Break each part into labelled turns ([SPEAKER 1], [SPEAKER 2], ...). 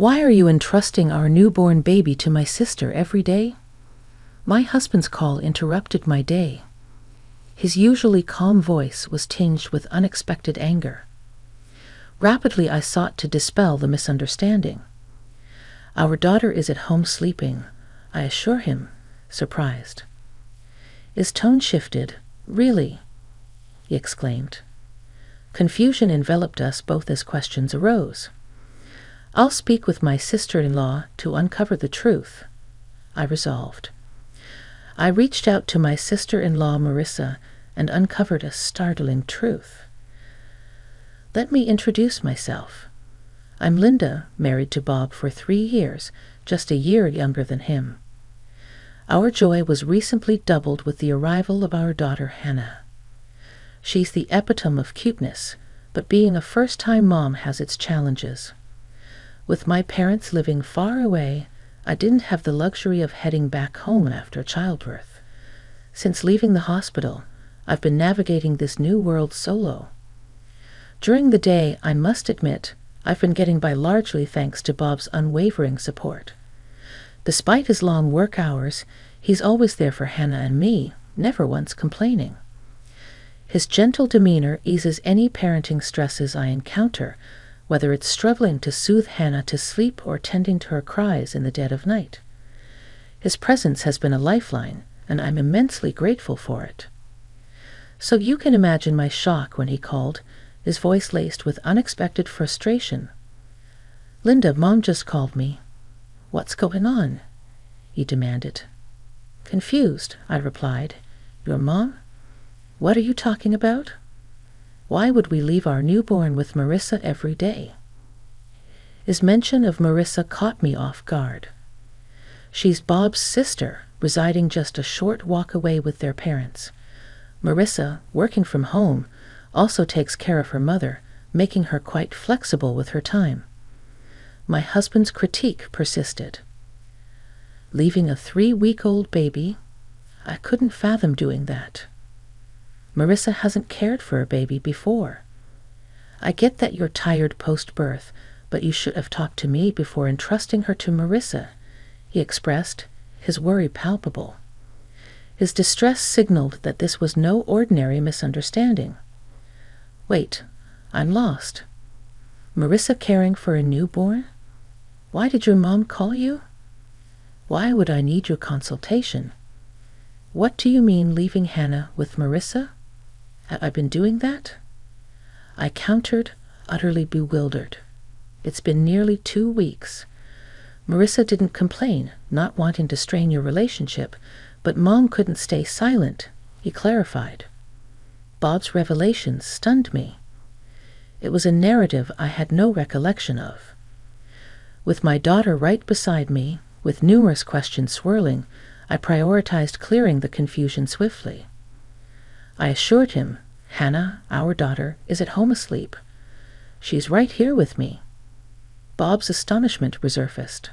[SPEAKER 1] Why are you entrusting our newborn baby to my sister every day? My husband's call interrupted my day. His usually calm voice was tinged with unexpected anger. Rapidly I sought to dispel the misunderstanding. Our daughter is at home sleeping, I assure him, surprised. His tone shifted. Really? He exclaimed. Confusion enveloped us both as questions arose. I'll speak with my sister-in-law to uncover the truth, I resolved. I reached out to my sister-in-law Marissa and uncovered a startling truth. Let me introduce myself. I'm Linda, married to Bob for 3 years, just a year younger than him. Our joy was recently doubled with the arrival of our daughter Hannah. She's the epitome of cuteness, but being a first-time mom has its challenges. With my parents living far away, I didn't have the luxury of heading back home after childbirth. Since leaving the hospital, I've been navigating this new world solo. During the day, I must admit, I've been getting by largely thanks to Bob's unwavering support. Despite his long work hours, he's always there for Hannah and me, never once complaining. His gentle demeanor eases any parenting stresses I encounter, whether it's struggling to soothe Hannah to sleep or tending to her cries in the dead of night. His presence has been a lifeline, and I'm immensely grateful for it. So you can imagine my shock when he called, his voice laced with unexpected frustration. Linda, Mom just called me. What's going on? He demanded. Confused, I replied. Your mom? What are you talking about? Why would we leave our newborn with Marissa every day? His mention of Marissa caught me off guard. She's Bob's sister, residing just a short walk away with their parents. Marissa, working from home, also takes care of her mother, making her quite flexible with her time. My husband's critique persisted. Leaving a 3-week-old baby? I couldn't fathom doing that. Marissa hasn't cared for a baby before. I get that you're tired post-birth, but you should have talked to me before entrusting her to Marissa, he expressed, his worry palpable. His distress signaled that this was no ordinary misunderstanding. Wait, I'm lost. Marissa caring for a newborn? Why did your mom call you? Why would I need your consultation? What do you mean leaving Hannah with Marissa? Have I been doing that? I countered, utterly bewildered. It's been nearly 2 weeks. Marissa didn't complain, not wanting to strain your relationship, but Mom couldn't stay silent, he clarified. Bob's revelations stunned me. It was a narrative I had no recollection of. With my daughter right beside me, with numerous questions swirling, I prioritized clearing the confusion swiftly. I assured him, Hannah, our daughter, is at home asleep. She's right here with me. Bob's astonishment resurfaced.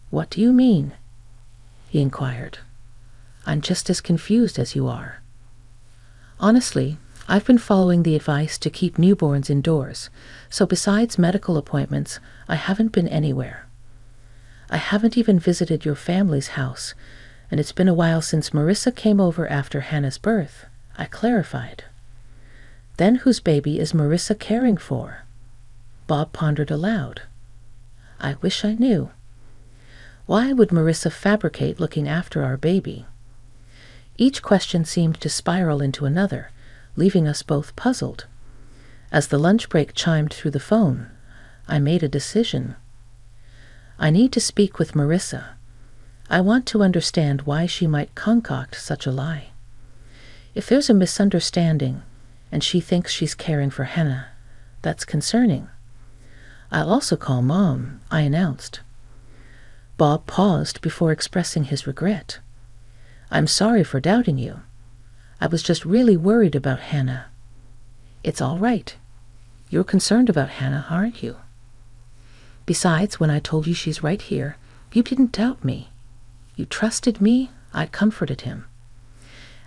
[SPEAKER 1] What do you mean? He inquired. I'm just as confused as you are. Honestly, I've been following the advice to keep newborns indoors, so besides medical appointments, I haven't been anywhere. I haven't even visited your family's house, and it's been a while since Marissa came over after Hannah's birth, I clarified. Then whose baby is Marissa caring for? Bob pondered aloud. I wish I knew. Why would Marissa fabricate looking after our baby? Each question seemed to spiral into another, leaving us both puzzled. As the lunch break chimed through the phone, I made a decision. I need to speak with Marissa. I want to understand why she might concoct such a lie. If there's a misunderstanding, and she thinks she's caring for Hannah, that's concerning. I'll also call Mom, I announced. Bob paused before expressing his regret. I'm sorry for doubting you. I was just really worried about Hannah. It's all right. You're concerned about Hannah, aren't you? Besides, when I told you she's right here, you didn't doubt me. You trusted me, I comforted him.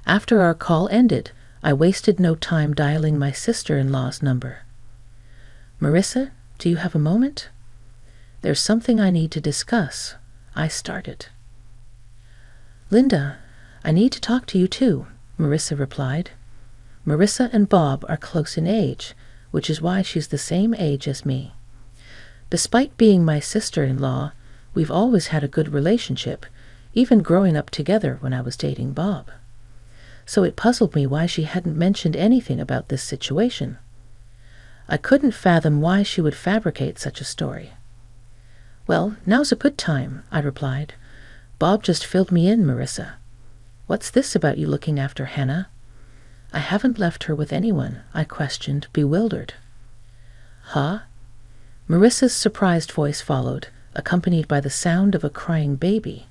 [SPEAKER 1] After our call ended, I wasted no time dialing my sister-in-law's number. Marissa, do you have a moment? There's something I need to discuss. I started. Linda, I need to talk to you too, Marissa replied. Marissa and Bob are close in age, which is why she's the same age as me. Despite being my sister-in-law, we've always had a good relationship, even growing up together when I was dating Bob. So it puzzled me why she hadn't mentioned anything about this situation. I couldn't fathom why she would fabricate such a story. Well, now's a good time, I replied. Bob just filled me in, Marissa. What's this about you looking after Hannah? I haven't left her with anyone, I questioned, bewildered. Huh? Marissa's surprised voice followed, accompanied by the sound of a crying baby.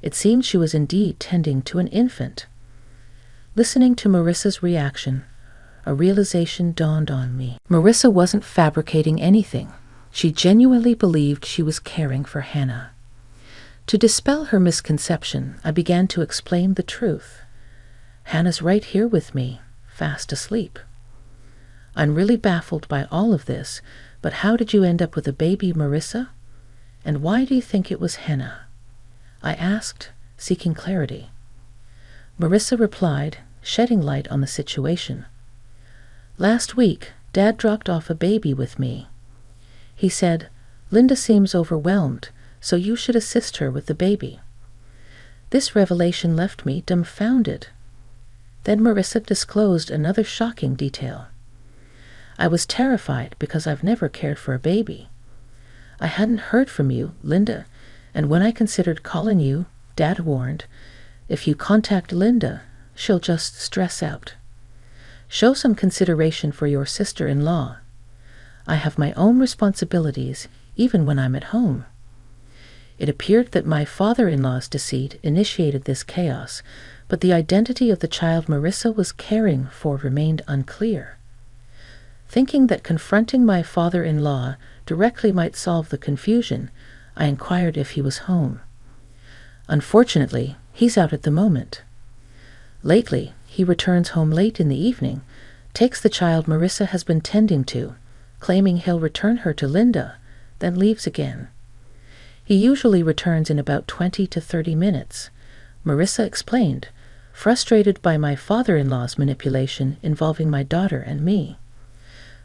[SPEAKER 1] It seemed she was indeed tending to an infant. Listening to Marissa's reaction, a realization dawned on me. Marissa wasn't fabricating anything. She genuinely believed she was caring for Hannah. To dispel her misconception, I began to explain the truth. Hannah's right here with me, fast asleep. I'm really baffled by all of this, but how did you end up with a baby, Marissa? And why do you think it was Hannah? I asked, seeking clarity. Marissa replied, shedding light on the situation. Last week, Dad dropped off a baby with me. He said, Linda seems overwhelmed, so you should assist her with the baby. This revelation left me dumbfounded. Then Marissa disclosed another shocking detail. I was terrified because I've never cared for a baby. I hadn't heard from you, Linda, and when I considered calling you, Dad warned, if you contact Linda, she'll just stress out. Show some consideration for your sister-in-law. I have my own responsibilities, even when I'm at home. It appeared that my father-in-law's deceit initiated this chaos, but the identity of the child Marissa was caring for remained unclear. Thinking that confronting my father-in-law directly might solve the confusion, I inquired if he was home. Unfortunately, he's out at the moment. Lately, he returns home late in the evening, takes the child Marissa has been tending to, claiming he'll return her to Linda, then leaves again. He usually returns in about 20 to 30 minutes, Marissa explained, frustrated by my father-in-law's manipulation involving my daughter and me.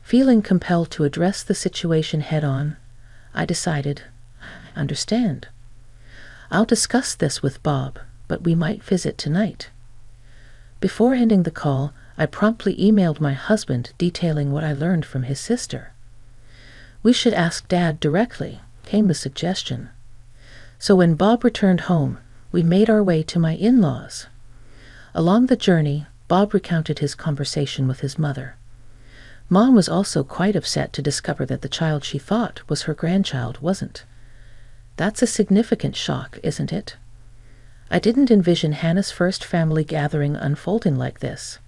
[SPEAKER 1] Feeling compelled to address the situation head-on, I decided, understand. I'll discuss this with Bob, but we might visit tonight. Before ending the call, I promptly emailed my husband detailing what I learned from his sister. We should ask Dad directly, came the suggestion. So when Bob returned home, we made our way to my in-laws. Along the journey, Bob recounted his conversation with his mother. Mom was also quite upset to discover that the child she thought was her grandchild wasn't. That's a significant shock, isn't it? I didn't envision Hannah's first family gathering unfolding like this.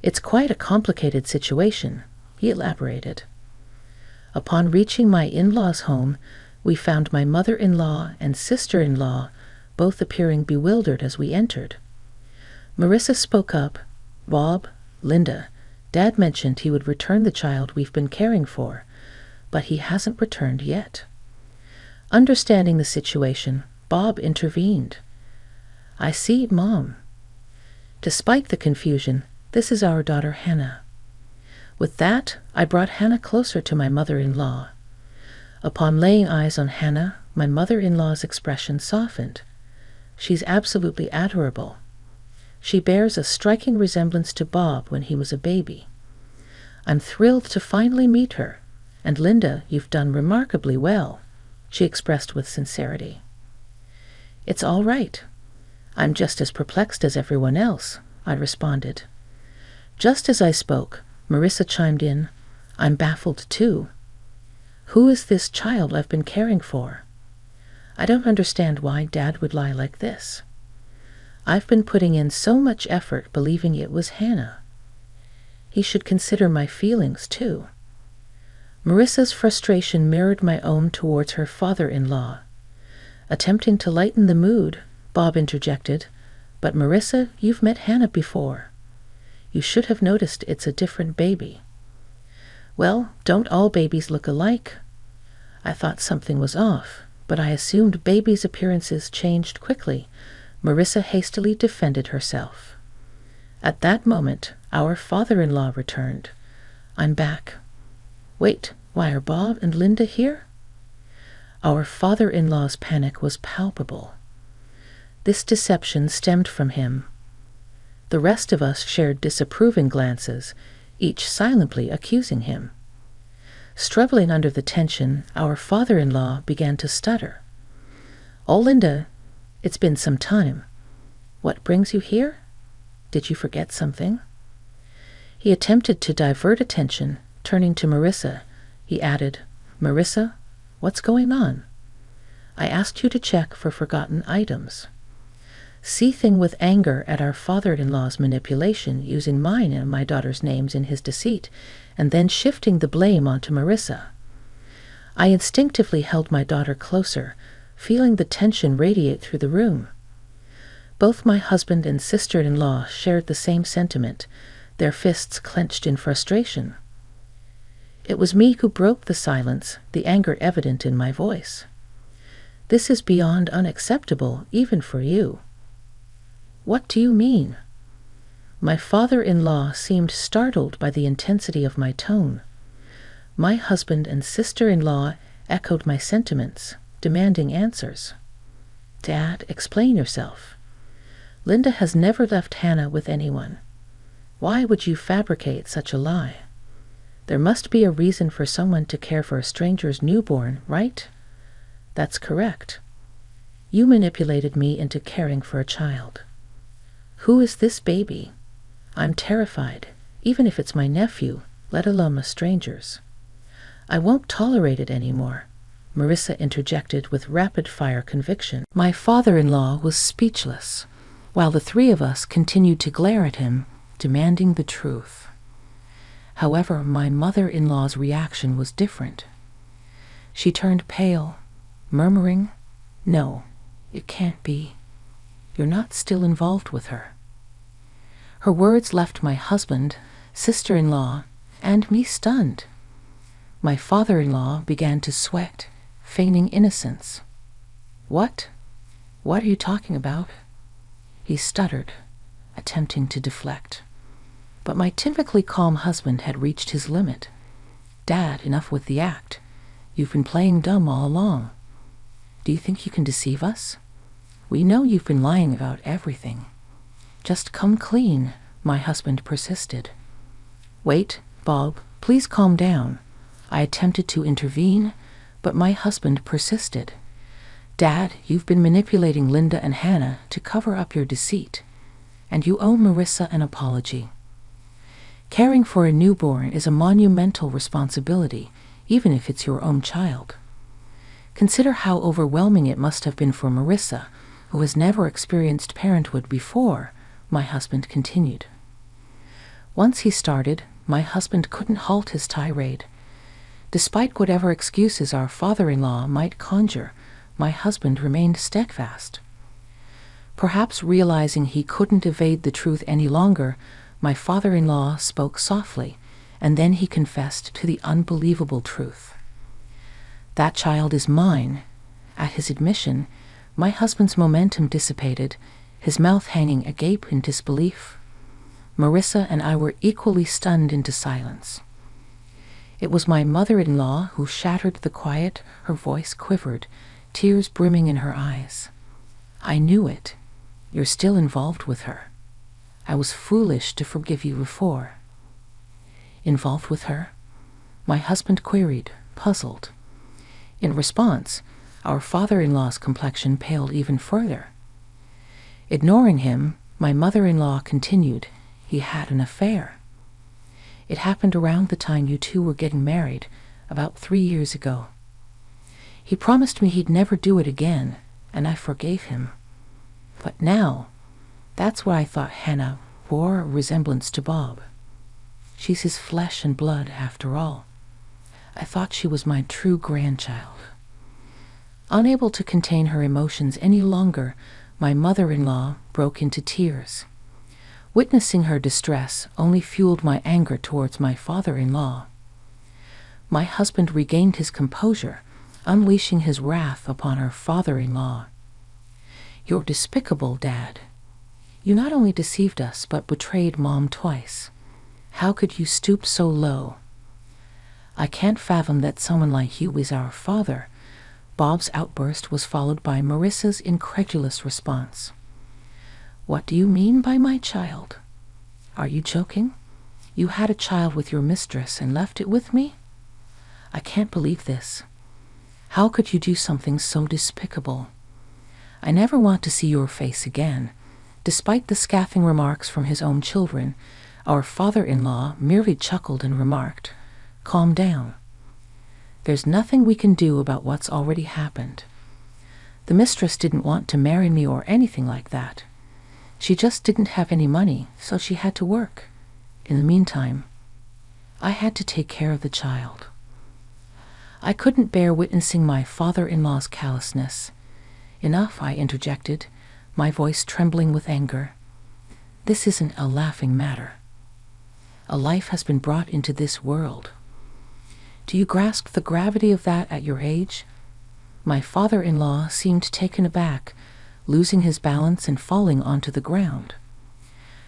[SPEAKER 1] It's quite a complicated situation, he elaborated. Upon reaching my in-laws' home, we found my mother-in-law and sister-in-law both appearing bewildered as we entered. Marissa spoke up. Bob, Linda, Dad mentioned he would return the child we've been caring for, but he hasn't returned yet. Understanding the situation, Bob intervened. I see, Mom. Despite the confusion, this is our daughter Hannah. With that, I brought Hannah closer to my mother-in-law. Upon laying eyes on Hannah, my mother-in-law's expression softened. She's absolutely adorable. She bears a striking resemblance to Bob when he was a baby. I'm thrilled to finally meet her, and Linda, you've done remarkably well, she expressed with sincerity. It's all right. I'm just as perplexed as everyone else, I responded. Just as I spoke, Marissa chimed in, I'm baffled too. Who is this child I've been caring for? I don't understand why Dad would lie like this. I've been putting in so much effort believing it was Hannah. He should consider my feelings too. Marissa's frustration mirrored my own towards her father-in-law. Attempting to lighten the mood, Bob interjected, But Marissa, you've met Hannah before. You should have noticed it's a different baby. Well, don't all babies look alike? I thought something was off, but I assumed baby's appearances changed quickly. Marissa hastily defended herself. At that moment, our father-in-law returned. I'm back. Wait, why are Bob and Linda here? Our father-in-law's panic was palpable. This deception stemmed from him. The rest of us shared disapproving glances, each silently accusing him. Struggling under the tension, our father-in-law began to stutter. "Oh, Linda, it's been some time. What brings you here? Did you forget something?" He attempted to divert attention. Turning to Marissa, he added, "Marissa, what's going on? I asked you to check for forgotten items." Seething with anger at our father-in-law's manipulation, using mine and my daughter's names in his deceit, and then shifting the blame onto Marissa, I instinctively held my daughter closer, feeling the tension radiate through the room. Both my husband and sister-in-law shared the same sentiment, their fists clenched in frustration. It was me who broke the silence, the anger evident in my voice. "This is beyond unacceptable, even for you." "What do you mean?" My father-in-law seemed startled by the intensity of my tone. My husband and sister-in-law echoed my sentiments, demanding answers. "Dad, explain yourself. Linda has never left Hannah with anyone. Why would you fabricate such a lie? There must be a reason for someone to care for a stranger's newborn, right?" "That's correct. You manipulated me into caring for a child." "Who is this baby? I'm terrified, even if it's my nephew, let alone a stranger's." "I won't tolerate it anymore," Marissa interjected with rapid-fire conviction. My father-in-law was speechless, while the three of us continued to glare at him, demanding the truth. However, my mother-in-law's reaction was different. She turned pale, murmuring, "No, it can't be. You're not still involved with her." Her words left my husband, sister-in-law, and me stunned. My father-in-law began to sweat, feigning innocence. What are you talking about?" He stuttered, attempting to deflect. But my typically calm husband had reached his limit. "Dad, enough with the act. You've been playing dumb all along. Do you think you can deceive us? We know you've been lying about everything. Just come clean," my husband persisted. "Wait, Bob, please calm down." I attempted to intervene, but my husband persisted. "Dad, you've been manipulating Linda and Hannah to cover up your deceit, and you owe Marissa an apology. Caring for a newborn is a monumental responsibility, even if it's your own child. Consider how overwhelming it must have been for Marissa, who has never experienced parenthood before," my husband continued. Once he started, my husband couldn't halt his tirade. Despite whatever excuses our father-in-law might conjure, my husband remained steadfast. Perhaps realizing he couldn't evade the truth any longer, my father-in-law spoke softly, and then he confessed to the unbelievable truth. "That child is mine." At his admission, my husband's momentum dissipated, his mouth hanging agape in disbelief. Marissa and I were equally stunned into silence. It was my mother-in-law who shattered the quiet, her voice quivered, tears brimming in her eyes. "I knew it. You're still involved with her. I was foolish to forgive you before." "Involved with her?" my husband queried, puzzled. In response, our father-in-law's complexion paled even further. Ignoring him, my mother-in-law continued, "He had an affair. It happened around the time you two were getting married, about 3 years ago. He promised me he'd never do it again, and I forgave him. But now, that's why I thought Hannah bore a resemblance to Bob. She's his flesh and blood, after all. I thought she was my true grandchild." Unable to contain her emotions any longer, my mother-in-law broke into tears. Witnessing her distress only fueled my anger towards my father-in-law. My husband regained his composure, unleashing his wrath upon her father-in-law. "You're despicable, Dad. You not only deceived us, but betrayed Mom twice. How could you stoop so low? I can't fathom that someone like you is our father." Bob's outburst was followed by Marissa's incredulous response. "What do you mean by my child? Are you joking? You had a child with your mistress and left it with me? I can't believe this. How could you do something so despicable? I never want to see your face again." Despite the scathing remarks from his own children, our father-in-law merely chuckled and remarked, "Calm down. There's nothing we can do about what's already happened. The mistress didn't want to marry me or anything like that. She just didn't have any money, so she had to work. In the meantime, I had to take care of the child." I couldn't bear witnessing my father-in-law's callousness. "Enough," I interjected, my voice trembling with anger. "This isn't a laughing matter. A life has been brought into this world. Do you grasp the gravity of that at your age?" My father-in-law seemed taken aback, losing his balance and falling onto the ground.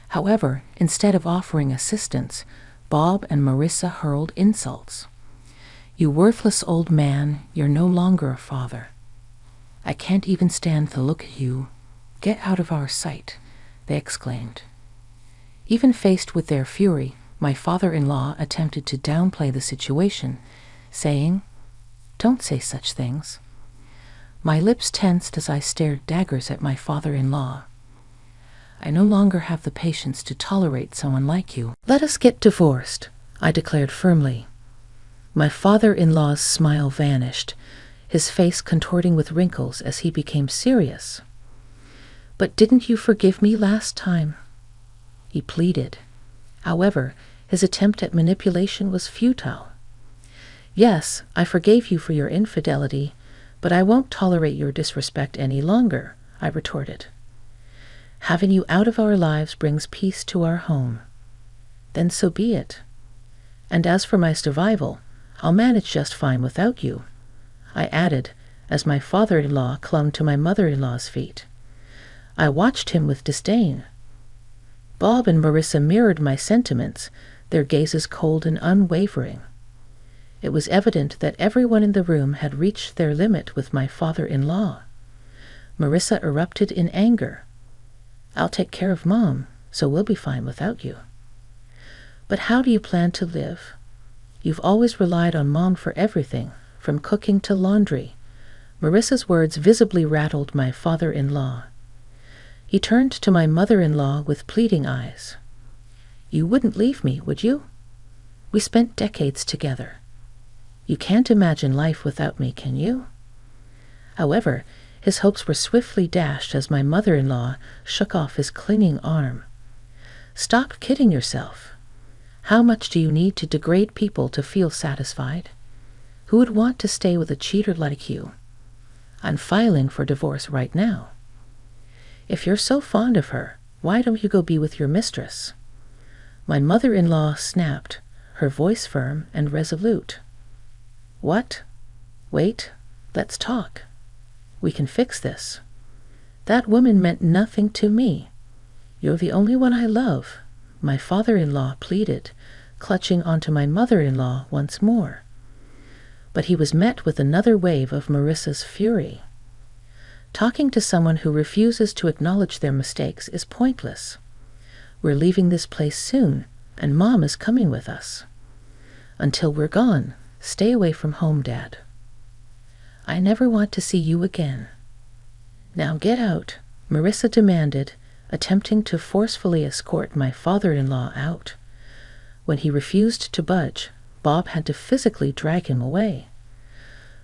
[SPEAKER 1] However, instead of offering assistance, Bob and Marissa hurled insults. "You worthless old man, you're no longer a father. I can't even stand to look at you. Get out of our sight," they exclaimed. Even faced with their fury, my father-in-law attempted to downplay the situation, saying, "Don't say such things." My lips tensed as I stared daggers at my father-in-law. "I no longer have the patience to tolerate someone like you. Let us get divorced," I declared firmly. My father-in-law's smile vanished, his face contorting with wrinkles as he became serious. "But didn't you forgive me last time?" he pleaded. However, his attempt at manipulation was futile. "Yes, I forgave you for your infidelity, but I won't tolerate your disrespect any longer," I retorted. "Having you out of our lives brings peace to our home. Then so be it. And as for my survival, I'll manage just fine without you," I added as my father-in-law clung to my mother-in-law's feet. I watched him with disdain. Bob and Marissa mirrored my sentiments, their gazes cold and unwavering. It was evident that everyone in the room had reached their limit with my father-in-law. Marissa erupted in anger. "I'll take care of Mom, so we'll be fine without you." "But how do you plan to live? You've always relied on Mom for everything, from cooking to laundry." Marissa's words visibly rattled my father-in-law. He turned to my mother-in-law with pleading eyes. "You wouldn't leave me, would you? We spent decades together. You can't imagine life without me, can you?" However, his hopes were swiftly dashed as my mother-in-law shook off his clinging arm. "Stop kidding yourself. How much do you need to degrade people to feel satisfied? Who would want to stay with a cheater like you? I'm filing for divorce right now. If you're so fond of her, why don't you go be with your mistress?" My mother-in-law snapped, her voice firm and resolute. "What? Wait, let's talk. We can fix this. That woman meant nothing to me. You're the only one I love," my father-in-law pleaded, clutching onto my mother-in-law once more. But he was met with another wave of Marissa's fury. "Talking to someone who refuses to acknowledge their mistakes is pointless. We're leaving this place soon, and Mom is coming with us. Until we're gone, stay away from home, Dad. I never want to see you again. Now get out," Marissa demanded, attempting to forcefully escort my father-in-law out. When he refused to budge, Bob had to physically drag him away.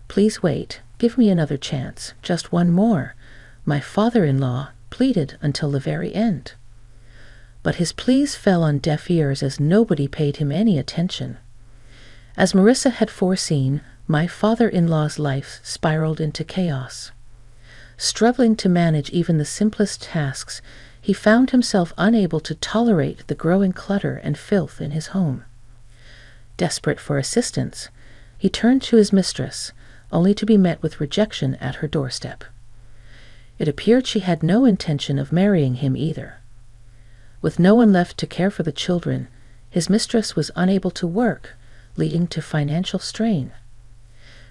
[SPEAKER 1] "Please wait. Give me another chance, just one more," my father-in-law pleaded until the very end. But his pleas fell on deaf ears as nobody paid him any attention. As Marissa had foreseen, my father-in-law's life spiraled into chaos. Struggling to manage even the simplest tasks, he found himself unable to tolerate the growing clutter and filth in his home. Desperate for assistance, he turned to his mistress, only to be met with rejection at her doorstep. It appeared she had no intention of marrying him either. With no one left to care for the children, his mistress was unable to work, leading to financial strain.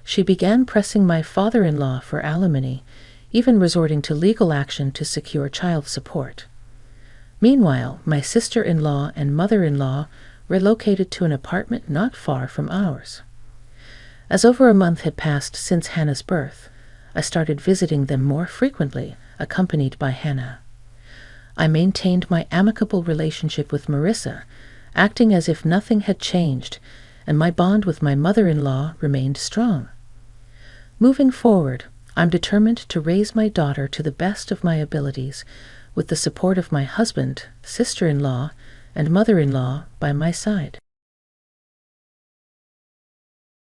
[SPEAKER 1] She began pressing my father-in-law for alimony, even resorting to legal action to secure child support. Meanwhile, my sister-in-law and mother-in-law relocated to an apartment not far from ours. As over a month had passed since Hannah's birth, I started visiting them more frequently, accompanied by Hannah. I maintained my amicable relationship with Marissa, acting as if nothing had changed, and my bond with my mother-in-law remained strong. Moving forward, I'm determined to raise my daughter to the best of my abilities, with the support of my husband, sister-in-law, and mother-in-law by my side.